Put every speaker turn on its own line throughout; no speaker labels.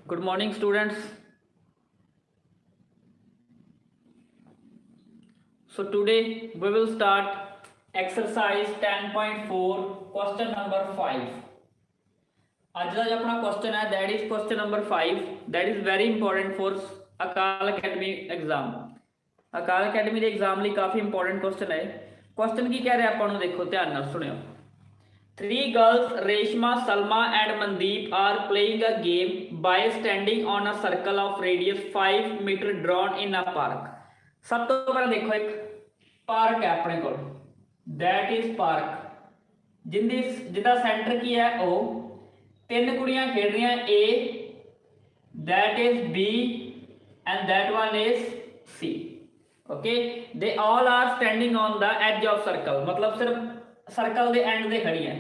Good morning, students. So today we will start exercise 10.4, question number 5. आज का जो अपना क्वेश्चन है that is question number 5, that is very important for अकाल academy exam. अकाल academy के एग्जाम लिए काफ़ी इंपॉर्टेंट क्वेश्चन है। क्वेश्चन की कह रहे हैं आपको देखो ध्यान नाल सुनियो। 3 girls Reshma, Salma and Mandeep are playing a game by standing on a circle of radius 5 meter drawn in a park। सब तो पहले देखो एक पार्क है अपने को, दैट इज पार्क जिंदा सेंटर की है ओ, 3 कुड़ियां खेल रही हैं A, that is B and that one is C. Okay, they all are standing on the edge of circle, मतलब सिर्फ सर्कल के एंड से खड़ी है।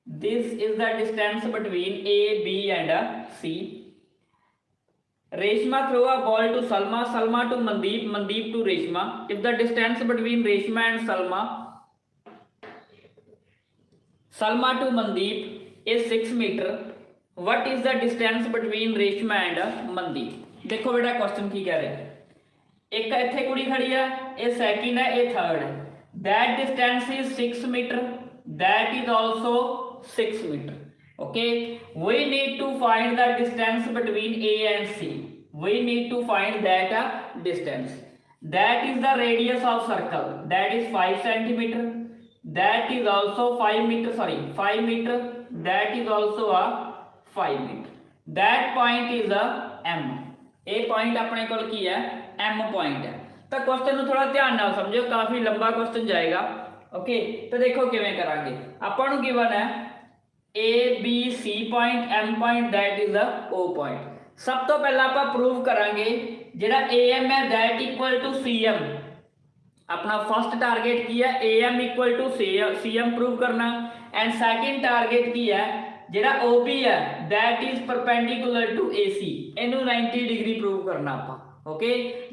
This is the distance between A B and C. Reshma throw a ball to Salma, Salma to Mandeep, Mandeep to Reshma. If the distance between Reshma and Salma, Salma to Mandeep is 6 metre, what is the distance between Reshma and Mandeep. देखो बेटा question की कह रहे हैं, एक इत्थे कुड़ी खड़ी है, ये सेकंड है, ये थर्ड है। That distance is 6 meter, that is also 6 meter। Okay, we need to find the distance between A and C। we need to find that distance, that is the radius of circle, that is 5 centimeter, that is also 5 meter, sorry 5 meter, that is also a 5 meter, that point is a M। a point अपने को की है M point है। तो question थोड़ा ध्यान नाल समझो, काफी लंबा क्वेश्चन जाएगा। ओके, तो देखो किवें करांगे। अपन नूं गिवन है A B C point, M point, that is the O point. सब तो पहला आपां प्रूव करांगे जिहड़ा ए एम है that equal to C M. अपना फर्स्ट टारगेट की है A M equal to C M prove करना, एंड सैकेंड टारगेट की है जिहड़ा ओ बी है that is perpendicular to A C, इनू 90 डिग्री प्रूव करना आपां। ओके,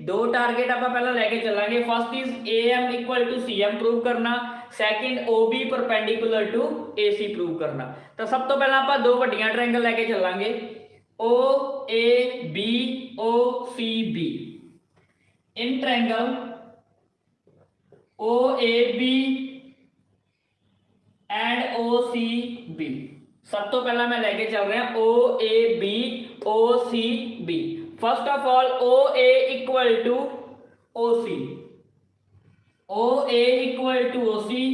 दो टारगेट आप पहला लेके चलांगे। First is A M equal to C M prove करना, second O B perpendicular to A C prove करना। तो सब तो पहला आप दो वड्डियां ट्रायंगल लेके चलांगे, O A B, O C B. In triangle O A B and O C B, सब तो पहला मैं लेके चल रहा हूं O A B, O C B. First of all O A equal to O C, O A equal to O C,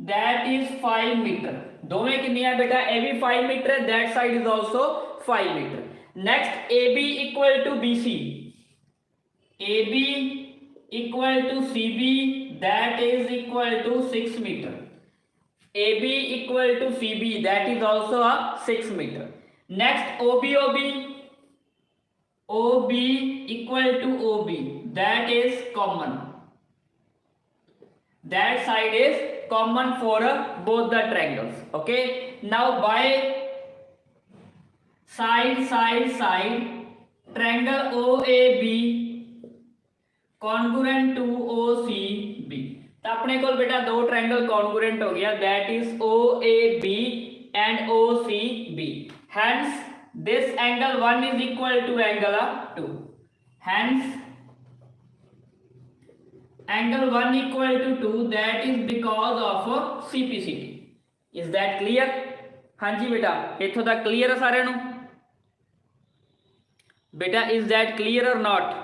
that is 5 metre. दोवें कितनी है बेटा, A B 5 metre, that side is also 5 metre. Next A B equal to B C, A B equal to C B, that is equal to 6 metre. AB equal to CB, that is also a 6 meter. Next OB equal to OB, that is common. That side is common for both the triangles. Okay. Now by side triangle OAB congruent to OCB। तो अपने को बेटा दो triangle congruent हो गया, that is O A B and O C B. Hence this angle 1 is equal to angle 2। Hence angle 1 equal to 2, that is because of CPCT. Is that clear? हाँ जी बेटा, इथों तक क्लियर है सारे नूं? बेटा इज दैट क्लियर और not?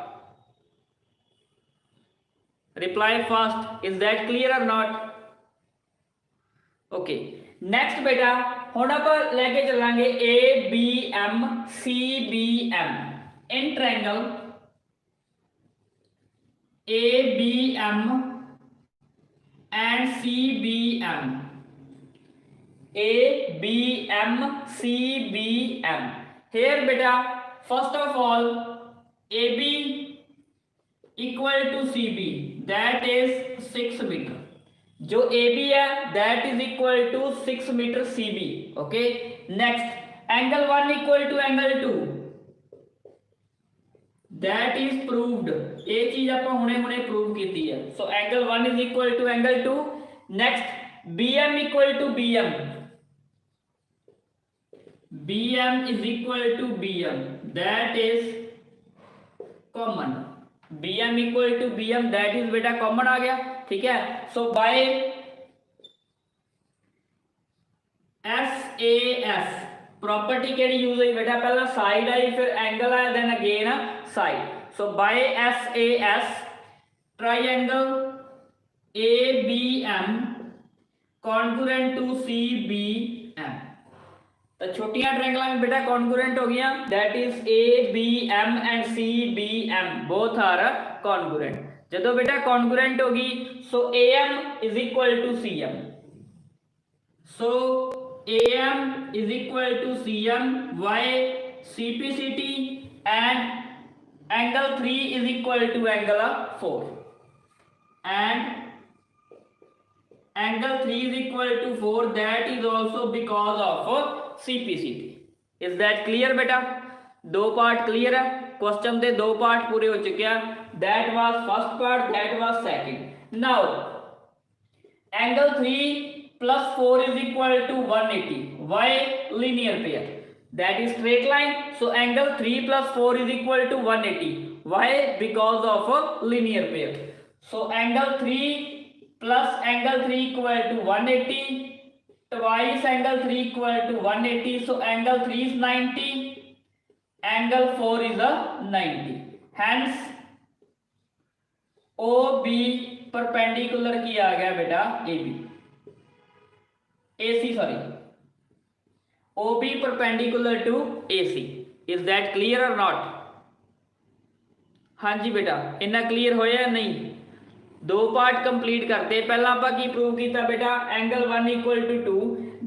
Reply fast, is that clear or not? Okay, next बेटा हुण आप लेके चलांगे A B M C B M. In triangle A B M and C B M, A B M C B M. Here बेटा first of all A B equal to C B, that is 6 metre. जो A B है that is equal to 6 metre C B. Okay, next angle 1 equal to angle 2, that is proved. ये चीज आप हुणे prove की है। So angle 1 is equal to angle 2। Next B M equal to B M, BM is equal to BM, that is common. BM equal to BM, that is बेटा common आ गया, ठीक है। सो बाय SAS प्रॉपर्टी केड़ी use हुई बेटा, पहला side आई फिर एंगल आया then again side. So by SAS triangle ABM congruent to CBM, तो छोटियां ट्रायंगल में बेटा कॉन्ग्रुएंट हो गया, that is ABM and CBM both are congruent. जदों बेटा कॉन्ग्रुएंट होगी so AM is equal to CM, so AM is equal to CM by CPCT and angle 3 is equal to angle 4 and angle 3 is equal to 4, that is also because of CPCT। is that clear बेटा? दो part clear है, question के दो part पूरे हो चुके हैं, that was first part, that was second। now angle 3 plus 4 is equal to 180, why? linear pair, that is straight line, so angle 3 plus 4 is equal to 180, why? because of a linear pair, so angle 3 plus angle 3 equal to 180 twice angle 3 equal to 180, so angle 3 is 90, angle 4 is a 90, hence OB perpendicular की आ गया बेटा AC sorry OB perpendicular to AC। is that clear or not? हाँ जी बेटा, इन्ना clear होया या नहीं? दो पार्ट कंप्लीट करते, पहला आप की प्रूव किया बेटा angle 1 equal to 2,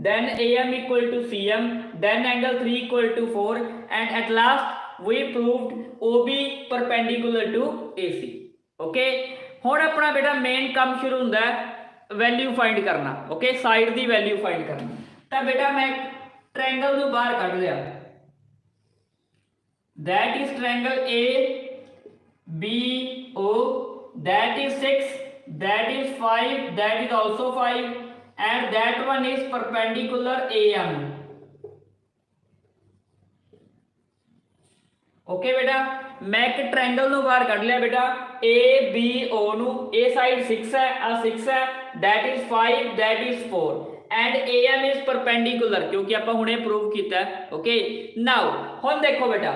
then AM equal to CM, then angle 3 equal to 4 and at last we proved OB perpendicular to AC। Okay, हुण अपना बेटा मेन काम शुरू हुंदा है वैल्यू फाइंड करना। ओके, साइड दी वैल्यू फाइंड करना। तो बेटा मैं ट्रायंगल नूं बाहर कढ लिया, that is triangle ABO, that is 6, that is 5, that is also 5 and that one is perpendicular AM। Okay बेटा, मैं एक ट्रायंगल नु बाहर कढ लिया बेटा ABO नु, A साइड 6 है, आ 6 है, that is 5, that is 4 and AM is perpendicular क्योंकि आपां हुणे प्रूव कीता है। ओके, नाउ हुण देखो बेटा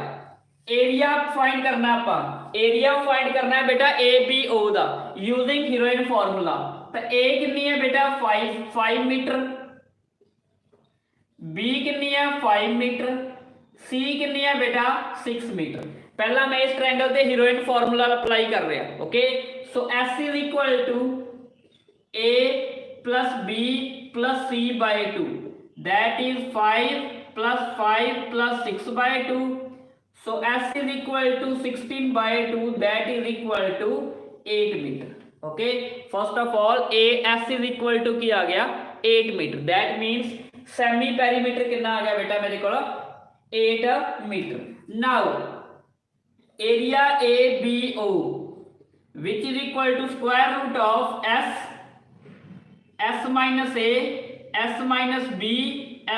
एरिया फाइंड करना, आप एरिया फाइंड करना है बेटा ABO दा यूजिंग हीरोइन फार्मूला। तो A कितनी है बेटा 5 मीटर, B कितनी है 5 मीटर, C कितनी है बेटा 6 मीटर। पहला मैं इस ट्रायंगल ते हीरोइन फार्मूला अप्लाई कर रहा है। Okay, so S is equal to A plus B plus C by 2, that is 5 plus 6 by 2, so S is equal to 16 by 2, that is equal to 8 meter। okay, first of all S is equal to की आ गया 8 meter, that means semi perimeter कितना आ गया बेटा मेरे को 8 metre. now area ABO which is equal to square root of S minus A, S minus B,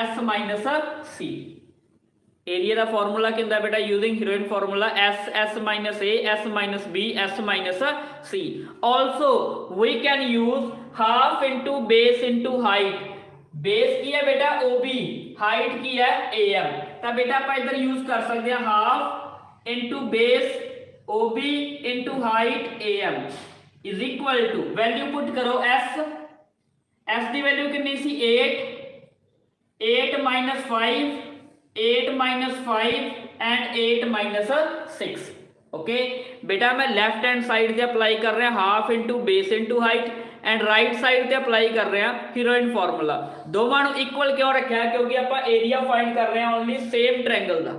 S minus C। Area का फॉर्मूला किंदा बेटा using heroine formula S minus A, S minus B, S minus C। also we can use half into base into height। Base की है बेटा OB, height की है AM, तो बेटा आप इधर यूज कर सकते हैं half into base OB into height AM is equal to, value put करो S की वैल्यू कितनी सी 8 minus 5, 8 minus 5 and 8 minus 6। Okay बेटा मैं लेफ्ट हैंड साइड से अप्लाई कर रहे हैं half into base into height and right side से अप्लाई कर रहे हैं हीरोइन फार्मूला। दोवां नूं इक्वल क्यों रखा है? क्योंकि आप एरिया फाइंड कर रहे हैं ओनली सेम ट्रायंगल का।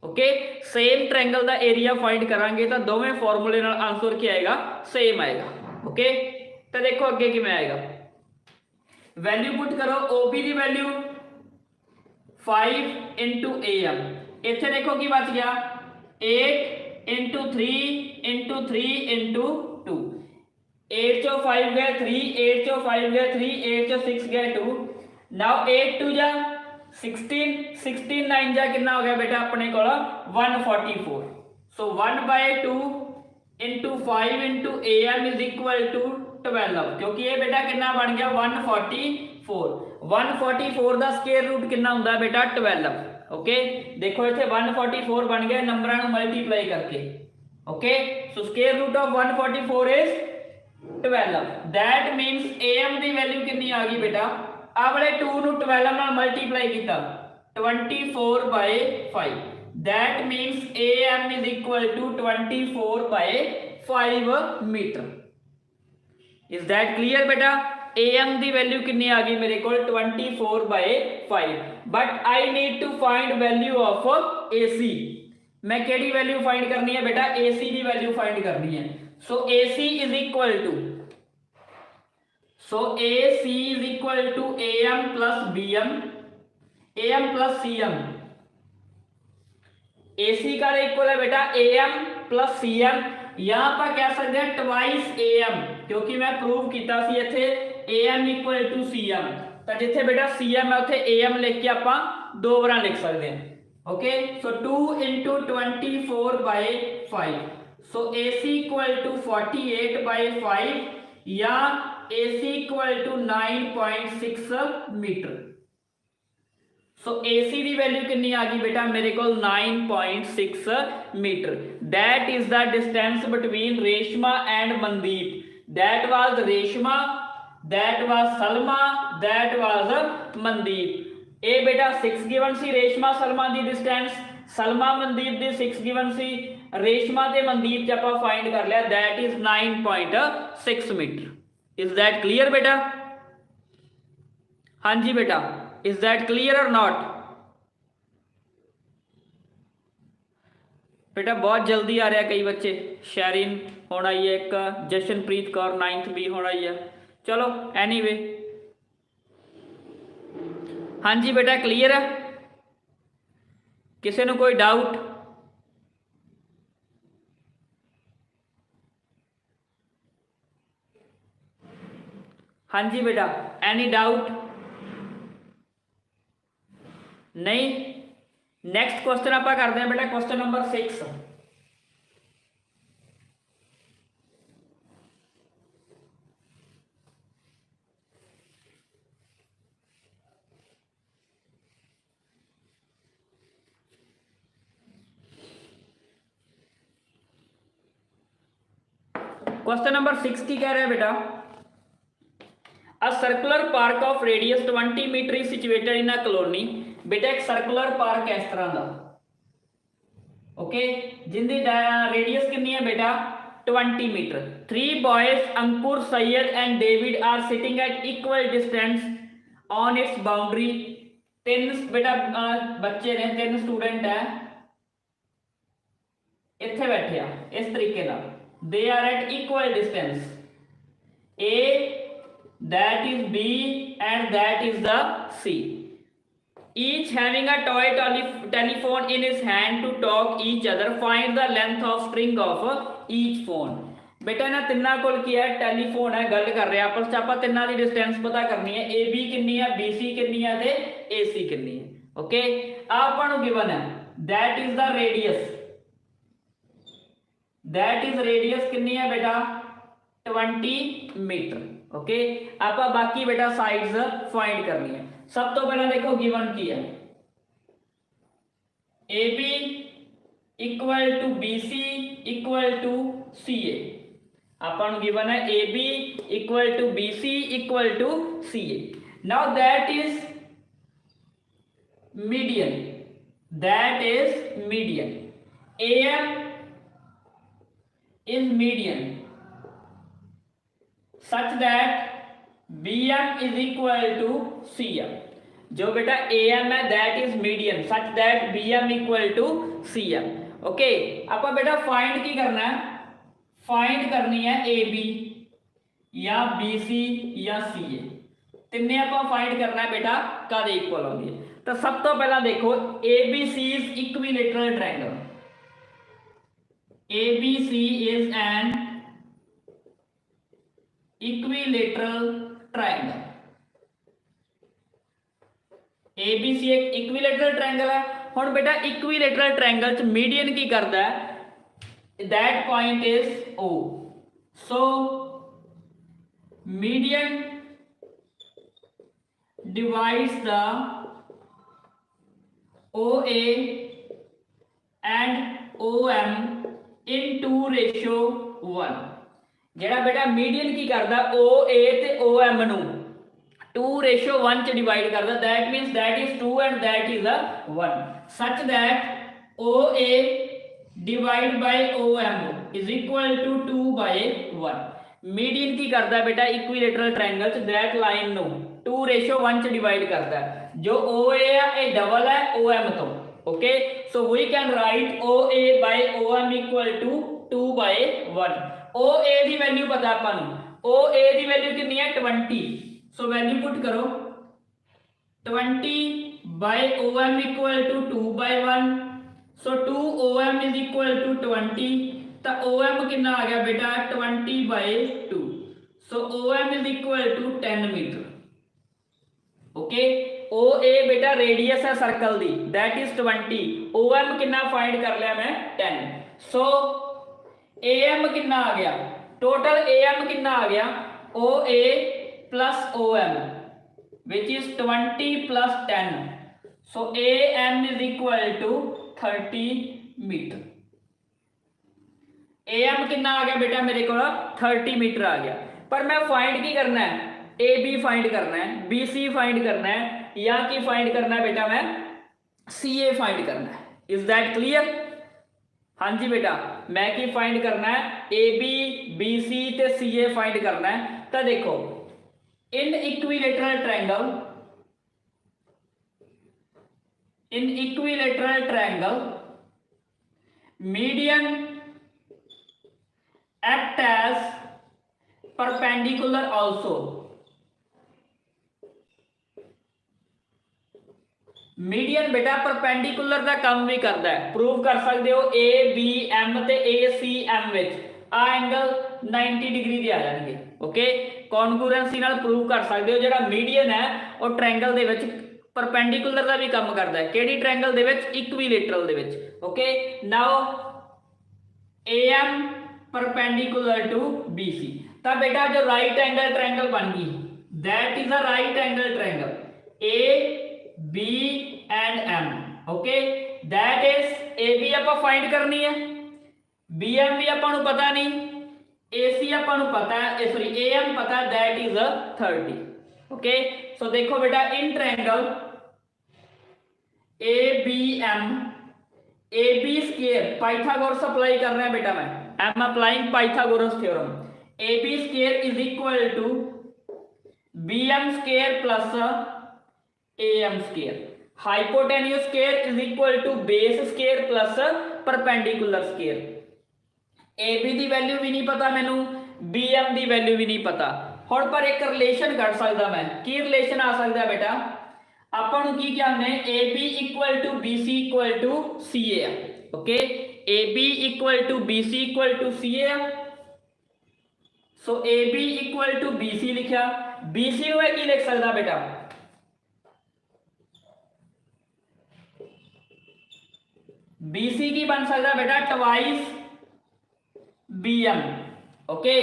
ओके, सेम ट्रायंगल का एरिया फाइंड करांगे तो दोवें फार्मूले नाल आंसर क्या आएगा? सेम आएगा। ओके, तो देखो अगे किवें आएगा, वैल्यू पुट करो OB की वैल्यू 5 इंटू AM, इतने देखो कि बच गया 8 इंटू 3 इंटू 3 इंटू 2, 8 चो 5 गए 3, 8 चो 5 गए 3, 8 चो 6 गए 2। नाउ 8 2 जा 16 16 9 जा कितना हो गया बेटा अपने को 144। So 1/2 into 5 into am is equal to 12 क्योंकि ये बेटा कितना बन गया 144। 144 का स्केयर रूट कितना होंगे बेटा 12। ओके देखो इतने 144 बन गया नंबर मल्टीप्लाई करके। Okay so square root of 144 is 12 that means am की वैल्यू कितनी आ गई बेटा आ वाले 2 ਨੂੰ 12 ਨਾਲ ਮਲਟੀਪਲਾਈ ਕੀਤਾ 24/5 that means am is equal to 24/5 metre. Is that clear बेटा am की वैल्यू कितनी आ गई मेरे को 24/5 but I need to find value of ac। मैं केड़ी वैल्यू फाइंड करनी है बेटा ac की वैल्यू फाइंड करनी है। So ac is equal to AC is equal to AM plus BM, AM plus CM। AC का इक्वल है बेटा AM plus CM यहाँ पर कह सकते हैं ट्वाइस AM क्योंकि मैं प्रूव किया सी इत्थे AM इक्वल टू CM तो जिथे बेटा CM है उत्थे AM लिख के आपां दो बार लिख सकते हैं। Okay so 2 into 24/5 so AC equal to 48/5 या AC equal to 9.6 metre. So AC की वैल्यू कितनी आ गई बेटा मेरे को 9.6 metre. That is the distance between Reshma and Mandeep. That was Reshma, that was Salma, that was Mandeep. ए बेटा 6 गिवन सी रेशमा सलमा की डिस्टेंस, सलमा मनदीप की 6 गिवन सी, रेशमा ते मनदीप च आपां फाइंड कर लिया that is 9.6 metre. Is that clear बेटा? हाँ जी बेटा इज दैट क्लियर और नॉट? बेटा बहुत जल्दी आ रहा है कई बच्चे। शैरिन होना ही है एक, जशनप्रीत कौर 9th B होना ही है। चलो एनीवे हाँ जी बेटा क्लियर है? किसी को कोई डाउट? हाँ जी बेटा एनी डाउट? नहीं। नेक्स्ट क्वेश्चन आप करते हैं बेटा क्वेश्चन नंबर 6। क्वेश्चन नंबर 6 की कह रहे हैं बेटा A circular park of radius 20 meter is situated in a colony। बेटा एक सर्कुलर पार्क है इस तरह का। ओके जिंदी रेडियस कितनी है बेटा 20 metre. 3 boys Ankur Syed and David are sitting at equal distance on its boundary. 3 बेटा बच्चे ने 3 स्टूडेंट है इत्थे बैठे इस तरीके ना they are at equal distance A that is B and that is the C, each having a toy telephone in his hand to talk each other। find the length of string of each phone। बेटा ना तिन्ना कोल की है telephone है गल कर रहे हैं आपस च आपां तिन्ना दी डिस्टेंस पता करनी है AB कितनी है BC कितनी है ते AC कितनी है। ओके आपां नूं गिवन है that is the radius, that is radius कितनी है बेटा 20 मीटर। ओके आप बाकी बेटा साइड्स फाइंड करनी है। सब तो पहला देखो गिवन की है AB equal to BC equal to CA। अपन गिवन है AB equal to BC equal to CA। Now that is median, that is median. AM is median such that BM is equal to CM। जो बेटा AM है that is median such that BM equal to CM। Okay आप बेटा find की करना है, find करनी है AB या BC या CA तिन्ने आप फाइंड करना है बेटा कद इक्वल होंगे। तो सब तो पहला देखो ABC is equilateral triangle। ABC is an equilateral triangle। ABC एक इक्विलेटरल ट्रायंगल है। हुण बेटा इक्विलेटरल ट्रायंगल च मीडियन की करता है, that point is O। So median divides the OA and OM in 2:1। ਜਿਹੜਾ बेटा मीडियन की करता OA ते OM ਨੂੰ 2:1 च डिवाइड करता, that means that is 2 and that is 1, such that OA divide by OM is equal to 2/1। Median की करता बेटा इक्विलेटरल ट्रायंगल च दैट लाइन ਨੂੰ 2:1 च डिवाइड करता है। जो OA है ये डबल है OM तो, okay. So we can write OA by OM equal to 2/1। OA की वैल्यू पता अपन, OA की वैल्यू कितनी है 20। सो वैल्यू पुट करो 20/OM equal to 2/1। So 2OM is equal to 20, तो OM कितना आ गया बेटा 20/2। So OM is equal to 10 metre, okay. OA बेटा रेडियस है सर्कल दी, दैट इज 20। OM कितना फाइंड कर लिया मैं 10। सो AM कितना आ गया, टोटल AM कितना आ गया OA plus OM which is 20 plus 10। So AM is equal to 30 metre. AM कितना आ गया बेटा मेरे को 30 मीटर आ गया। पर मैं फाइंड की करना है, AB फाइंड करना है, BC फाइंड करना है, या की फाइंड करना है बेटा मैं CA फाइंड करना है। Is that clear? हाँ जी बेटा, मैं की फाइंड करना है AB BC ते CA फाइंड करना है। तो देखो in equilateral triangle median act as perpendicular also. Median बेटा परपेंडिकुलर का काम भी करता है, प्रूव कर सकते हो ABM ते ACM विच आ एंगल 90 डिग्री दे आ जाएंगे, ओके। कॉन्ग्रुएंसी नाल प्रूव कर सकते हो जेड़ा मीडियन है और ट्रायंगल दे विच परपेंडिकुलर का भी काम करता है। केड़ी ट्रायंगल दे विच? इक्विलेटरल दे विच, okay. Now AM perpendicular to BC, तो बेटा जो राइट एंगल ट्रायंगल बन गई, that is a right angle triangle AB and M, okay. That is AB आप फाइंड करनी है, BM भी अपन को पता नहीं, AC अपन को पता है, सॉरी AM पता है, दैट इज 30, ओके। सो देखो बेटा in triangle ABM AB square Pythagoras apply कर रहे हैं बेटा, मैं I am applying Pythagoras theorem. AB square is equal to BM square plus AM square. Hypotenuse square is equal to base square plus perpendicular square. AB की वैल्यू भी नहीं पता मैनू, BM की वैल्यू भी नहीं पता। हुण पर एक रिलेशन कर सकता मैं, की रिलेशन आ सकता है बेटा अपन की क्या हमने AB equal to BC equal to CA, okay. AB equal to BC equal to CA। So AB equal to BC लिखा, BC को की लिख सकता बेटा BC की बन सकता बेटा ट्वाइस BM, ओके।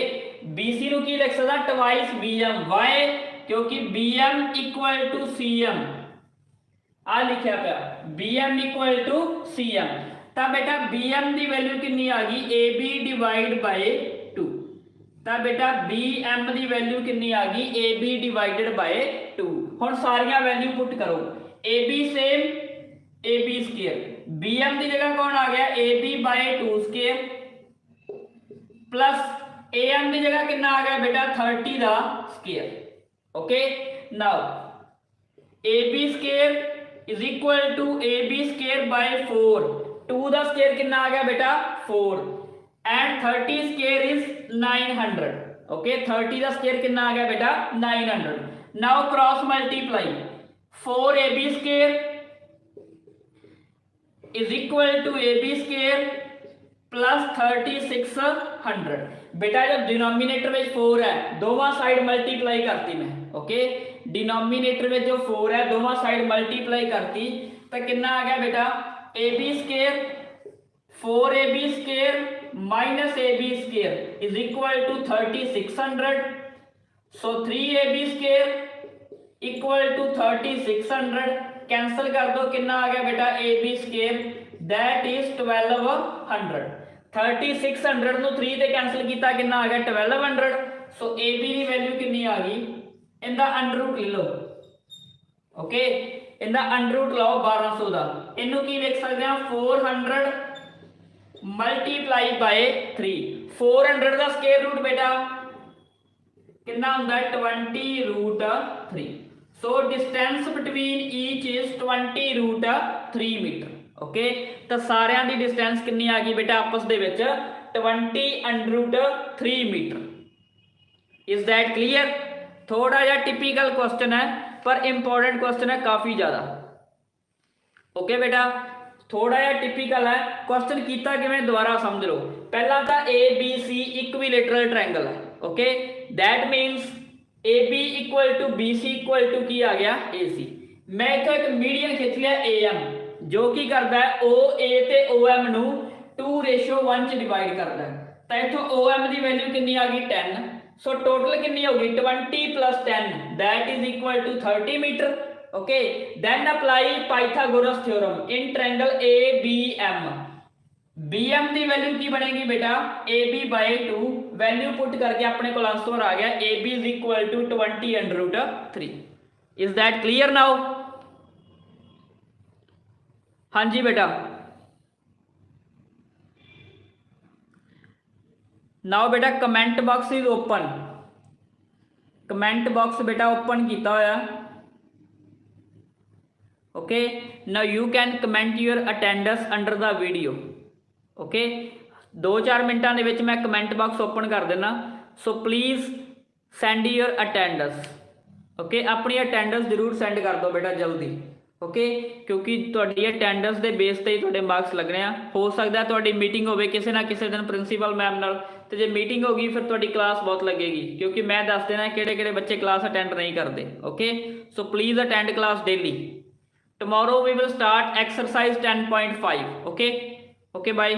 BC नु की लिख सकता ट्वाइस BM, वाई? क्योंकि BM इक्वल टू CM आ लिखा पे BM इक्वल टू CM। तब बेटा BM की वैल्यू कितनी आ गई AB डिवाइड बाय 2। तब बेटा BM की वैल्यू कितनी आ गई AB डिवाइडेड बाय 2। हुण सारियां वैल्यू पुट करो, AB same AB square, BM की जगह कौन आ गया AB by 2 square plus AM की जगह कितना आ गया बेटा 30 का square, okay. Now AB square is equal to AB square by 4, 2 का स्क्वायर कितना आ गया बेटा 4 एंड 30 स्क्वायर इज 900, ओके। 30 का स्क्वायर कितना आ गया बेटा 900। Now cross multiply 4AB square is equal to AB square plus 3600। बेटा जब डिनोमिनेटर में 4 है दोनों साइड मल्टीप्लाई करती मैं, ओके डिनोमीनेटर में जो 4 है दोनों साइड मल्टीप्लाई करती तो कितना आ गया बेटा A B square 4ab square minus ab square is equal to 3600 so 3ab square equal to 3600 cancel कर दो कितना आ गया बेटा ab स्केयर दैट इज 1200 3600 ਨੂੰ 3 ਤੇ ਕੈਨਸਲ ਕੀਤਾ ਕਿੰਨਾ ਆ ਗਿਆ 1200 ਸੋ ab ਦੀ ਵੈਲਿਊ ਕਿੰਨੀ ਆ ਗਈ ਇਹਦਾ ਅੰਡਰ ਰੂਟ ਲੈ ਲਓ ਓਕੇ ਇਹਦਾ ਅੰਡਰ ਰੂਟ ਲਾਓ 1200 ਦਾ ਇਹਨੂੰ ਕੀ ਲਿਖ ਸਕਦੇ ਆ 400 ਮਲਟੀਪਲਾਈ ਬਾਈ 3 400 ਦਾ ਸਕੁਅਰ ਰੂਟ ਬੇਟਾ ਕਿੰਨਾ ਹੁੰਦਾ 20 root 3 so distance between each is 20 root 3 metre okay ਤਾਂ ਸਾਰਿਆਂ ਦੀ ਡਿਸਟੈਂਸ ਕਿੰਨੀ ਆ ਗਈ ਬੇਟਾ ਆਪਸ ਦੇ ਵਿੱਚ 20 under root 3 metre is that clear थोड़ा जिहा टिपिकल क्वेश्चन है पर इंपॉर्टेंट क्वेश्चन है काफ़ी ज़्यादा ओके बेटा थोड़ा जिहा टिपिकल है क्वेश्चन कीता किवें दोबारा समझ लो पहला तो A B C equilateral triangle है okay that means A B equal to B C equal to की आ गया ए सी मैं इत्थे एक मीडियम खिंच लिया ए एम जो की करता है ओ ए ते ओ एम नू 2:1 च डिवाइड करता है तो इत्थों ओ एम की वैल्यू कितनी आ गई 10 सो टोटल कितनी होगी 20 plus 10 that is equal to 30 metre okay then apply Pythagoras theorem in triangle A B M B M की वैल्यू की बनेगी बेटा A B by 2 value put करके अपने को आंसर आ गया A B is equal to 20 under root 3 is that clear now हाँ जी बेटा नाउ बेटा comment box is open comment box बेटा ओपन किया होया okay now you can comment your attendance under the video okay 2-4 मिनटां दे विच मैं कमेंट बॉक्स ओपन कर देना so please send your attendance okay अपनी अटेंडेंस जरूर सेंड कर दो बेटा जल्दी ओके क्योंकि तुहाडी अटेंडेंस के बेस ते ही तुहाडे मार्क्स लगने हो सकता है तुहाडी मीटिंग होवे किसी ना किसी दिन प्रिंसीपल मैम नाल तो जे मीटिंग होगी फिर तुहाडी क्लास बहुत लगेगी क्योंकि मैं दस देना किहड़े-किहड़े बच्चे क्लास अटेंड नहीं करते okay so please attend class daily tomorrow we will start exercise 10.5 okay bye